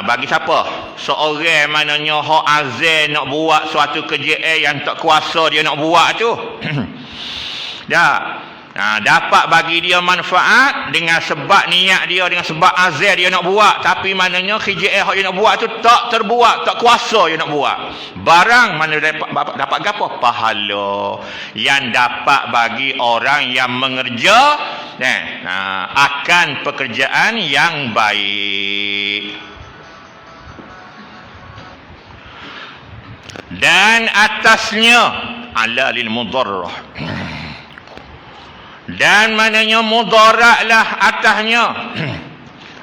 bagi siapa? Seorang maknanya hak azam nak buat suatu kerjaan yang tak kuasa dia nak buat tu. Dapat bagi dia manfaat dengan sebab niat dia, dengan sebab azam dia nak buat. Tapi maknanya kerjaan hak dia nak buat tu tak terbuat, tak kuasa dia nak buat. Barang mana dapat apa? Pahala yang dapat bagi orang yang mengerja akan pekerjaan yang baik. Dan atasnya ala lil mudarrah, dan maknanya mudaratlah atasnya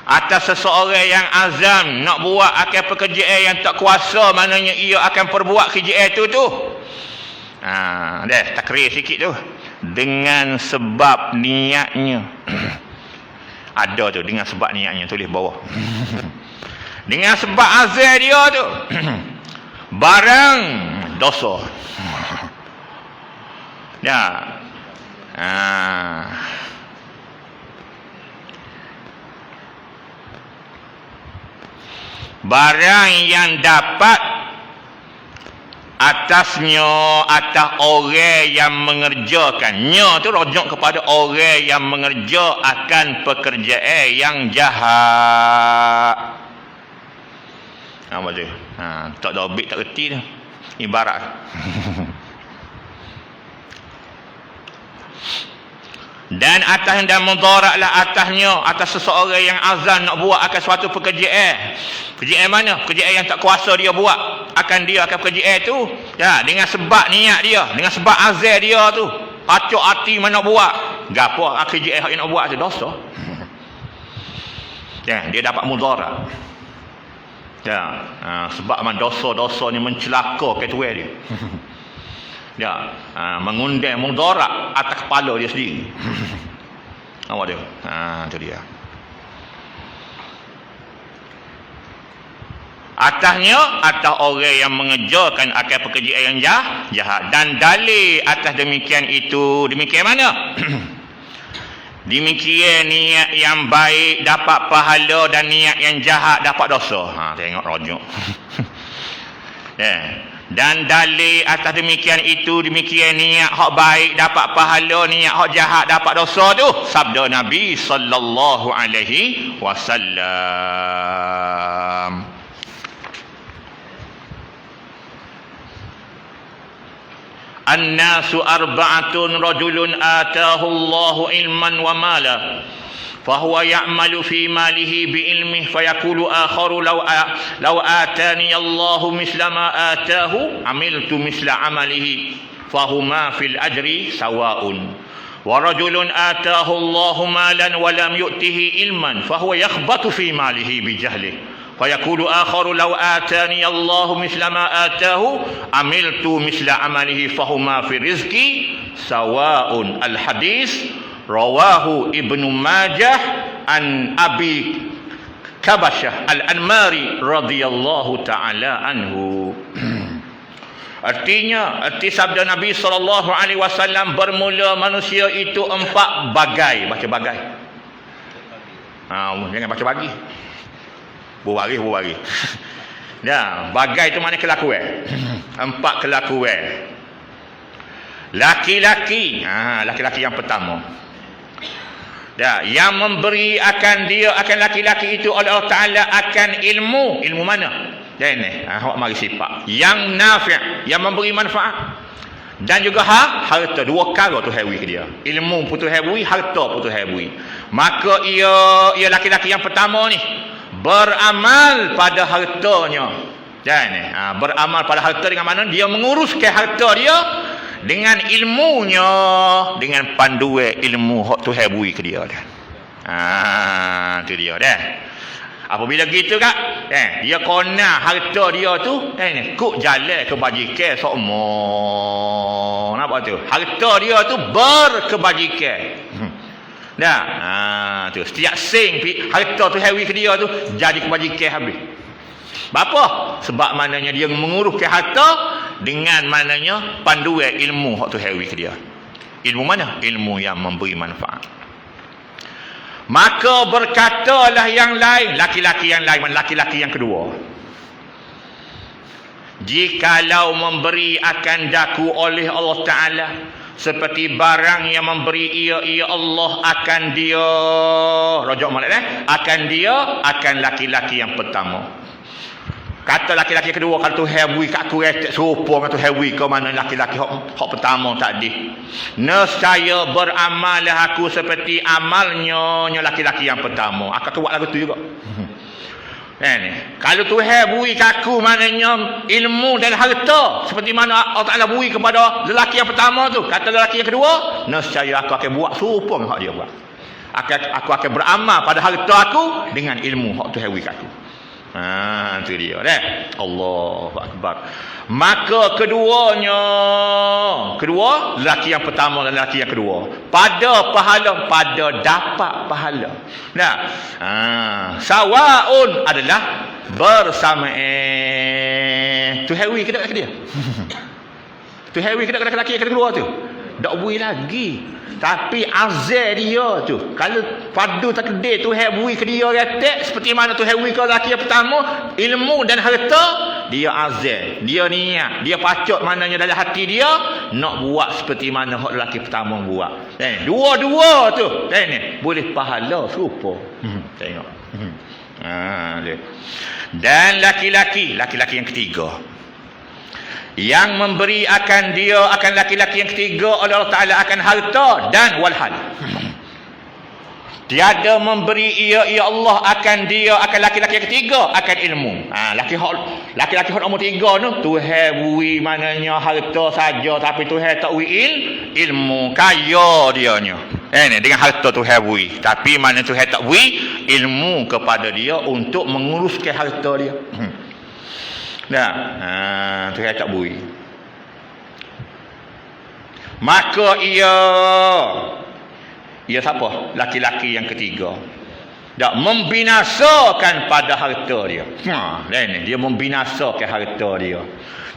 atas seseorang yang azam nak buat akan pekerjaan yang tak kuasa, maknanya ia akan perbuat kerjaan itu tu. Takrir sikit tu. Dengan sebab niatnya. Ada tu, dengan sebab niatnya, tulis bawah. Dengan sebab azam dia tu. Barang dosa. Ya. Barang yang dapat atasnya, atas orang yang mengerjakannya tu rujuk kepada orang yang mengerja akan pekerjaan yang jahat. Apa tu? Tak ada obik tak reti tu. Ibarat. Dan atas dan mudaratlah atasnya, atas seseorang yang azam nak buat akan suatu pekerjaan. Pekerjaan mana? Pekerjaan yang tak kuasa dia buat. Dia akan pekerjaan tu. Ya, dengan sebab niat dia, dengan sebab azam dia tu. Pacuk hati mana nak buat. Gapo kerjaan yang nak buat tu dosa. Ya, dia dapat mudarat. Ya, sebab dosa-dosa ni mencelaka ketua dia. Ya, mengundang mudarat atas kepala dia sendiri. Apa dia? Itu dia. Atasnya, atas orang yang mengerjakan akan pekerjaan yang jahat. Dan dalil atas demikian itu, demikian mana? Demikian niat yang baik dapat pahala dan niat yang jahat dapat dosa. Tengok rujuk. Ya. Dan dalil atas demikian itu, demikian niat hak baik dapat pahala, niat hak jahat dapat dosa tu sabda Nabi sallallahu alaihi wasallam. An-nasu arba'atun rajulun atahu Allahu ilman wa mala فهو يعمل في ماله بعلمه فيقول آخر لو آتاني الله مثل ما آتاه عملت مثل عمله فهما في الأجر سواء ورجل آتاه الله مالا ولم يؤته علما فهو يخبط في ماله بجهله فيقول آخر لو آتاني الله مثل ما آتاه عملت مثل عمله فهما في الرزق سواء. الحديث rawahu Ibnu Majah an Abi Kabasyah Al-Anmari radhiyallahu taala anhu. Arti sabda Nabi sallallahu alaihi wasallam, bermula manusia itu empat bagai. Baca bagai. Jangan baca bagi. Berbaris. Ya, bagai itu maknanya kelakuan. Empat kelakuan. Laki-laki, laki-laki yang pertama. Ya, yang memberi akan dia, akan laki-laki itu oleh Allah Ta'ala akan ilmu. Ilmu mana? Dan ini, awak mari sifat. Yang nafi', yang memberi manfaat. Dan juga harta. Dua perkara tu hewi ke dia. Ilmu pun tu hewi, harta pun tu hewi. Maka ia laki-laki yang pertama ni beramal pada hartanya. Dan ini, beramal pada harta dengan mana? Dia menguruskan harta dia dengan ilmunya, dengan panduan ilmu hak tu hebui ke dia dah. Tu dia dah. Apabila gitu kak, dia kena harta dia tu kuk jalan kebajikan sokmo. Nampak tu? Harta dia tu berkebajikan. Tu setiap sen harta tu hebui ke dia tu jadi kebajikan habis. Bapa? Sebab maknanya dia menguruskan harta dengan maknanya panduan ilmu hak tu hewi ke dia. Ilmu mana? Ilmu yang memberi manfaat. Maka berkatalah yang lain, laki-laki yang lain, laki-laki yang kedua, jikalau memberi akan daku oleh Allah Ta'ala seperti barang yang memberi ia Allah akan dia, rojok maksudnya akan dia, akan laki-laki yang pertama. Kata laki-laki kedua, kalau tu hewi kat aku tak serupa dengan tu hewi ke mana laki-laki hak pertama tadi. Nescaya beramallah aku seperti amalnya laki-laki yang pertama. Aku tu buat lagu tu juga. Kalau tu hewi kat aku maknanya ilmu dan harta seperti mana Allah Ta'ala beri kepada lelaki yang pertama tu. Kata lelaki yang kedua, nescaya aku akan buat serupa dengan hak dia buat. Aku akan beramal pada harta aku dengan ilmu hak Tuhan beri aku. Itu dia dah. Allahu akbar. Maka kedua lelaki yang pertama dan lelaki yang kedua pada dapat pahala. Nah, sawaun adalah bersama Tuhan beri ke tak ke dia? Tuhan beri ke tak lelaki yang kedua tu? Tak beri lagi. Tapi azal dia tu, kalau padu takdir Tuhan beri ke dia kata seperti mana Tuhan beri ke lelaki yang pertama, ilmu dan harta, dia azal, dia niat, dia pacak maknanya dalam hati dia nak buat seperti mana hak lelaki pertama buat. Dua-dua tu ni boleh pahala serupa. Tengok. Dia. Dan laki-laki yang ketiga yang memberi akan laki-laki yang ketiga oleh Allah Ta'ala akan harta dan walhal. Tiada memberi ia Allah akan laki-laki yang ketiga akan ilmu. Laki-laki hak nombor 3 tu Tuhan beri maknanya harta saja tapi Tuhan tak beri ilmu, kaya dianya. Ni dengan harta Tuhan beri tapi mana Tuhan tak beri ilmu kepada dia untuk menguruskan harta dia. Tuhan tak beri. Maka ia siapa? Laki-laki yang ketiga. Tak membinasakan pada harta dia. Dia membinasakan harta dia.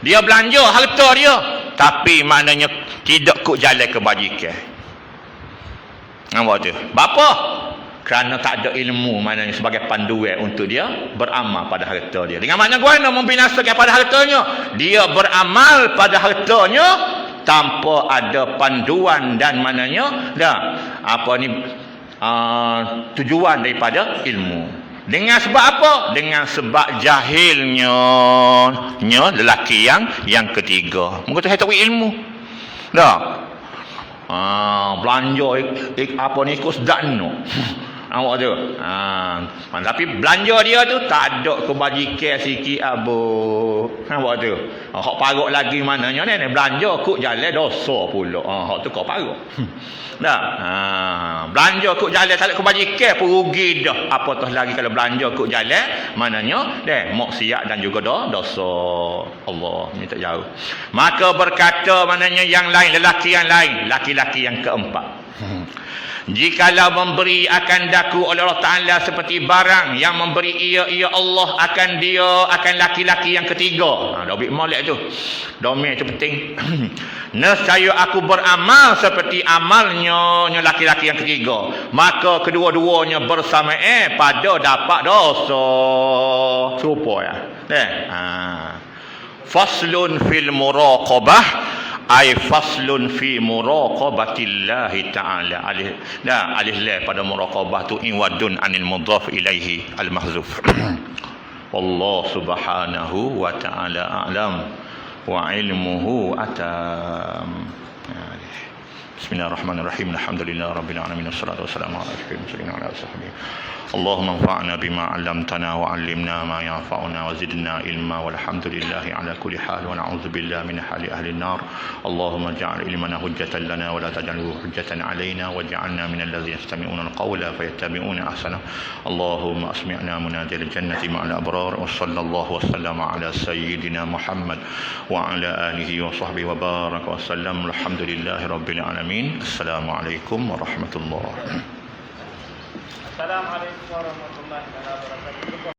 Dia belanja harta dia tapi maknanya tidak kut jalan kebajikan. Nampak tu? Bapa? Kerana tak ada ilmu maknanya sebagai panduan untuk dia beramal pada harta dia. Dengan makna guana membinasakan pada hartanya, dia beramal pada hartanya tanpa ada panduan dan maknanya tujuan daripada ilmu. Dengan sebab apa? Dengan sebab jahilnya lelaki yang ketiga. Mungkin Tuhan tak beri ilmu. Belanja ikut sedakno. Awak tu. Tapi belanja dia tu tak ada kebajikan sikit abo. Awak tu. Hak paruk lagi maknanya ni belanja kut jalan dosa pula. Hak tu kau paruk. Belanja kut jalan tak ada kebajikan pun rugi dah. Apatah lagi kalau belanja kut jalan maknanya maksiat dan juga dosa. Allah minta jauh. Maka berkata maknanya yang lain, lelaki yang lain, laki-laki yang keempat. Jikalau memberi akan daku oleh Allah Ta'ala seperti barang yang memberi ia Allah akan laki-laki yang ketiga. Dobik molek tu. Domain tu penting. Nescaya aku beramal seperti amalnya laki-laki yang ketiga. Maka kedua-duanya bersama pada dapat dosa. Serupa ya. Faslun fil muraqabah. Ay faslun fi muraqabatillahi ta'ala. Alih la pada muraqabah tu inwadun anil mudhaf ilaihi al mahzuf. Wallahu subhanahu wa ta'ala a'lam wa ilmuhu atam. Bismillahirrahmanirrahim. Alhamdulillah rabbil alamin wassalatu wassalamu ala asyrafil mursalin wa ala sahbihi. Allahumma anfa'na bima 'allamtana wa 'allimna ma yanfa'una wa zidna ilma walhamdulillahi ala kulli hal wa na'udzu billahi min hali ahli an-nar. Allahumma ij'al ilmana hujjatan lana wa la taj'alhu hujjatan 'alaina waj'alna min alladhina yastami'una al-qawla fayattabi'una ahsana. Allahumma asmi'na munadil jannati ma'al abrar wa sallallahu wa sallama ala sayyidina Muhammad wa ala alihi wa sahbihi wa baraka wa sallam. Alhamdulillahi rabbil alamin. Assalamualaikum warahmatullahi wabarakatuh. Assalamualaikum warahmatullahi wabarakatuh.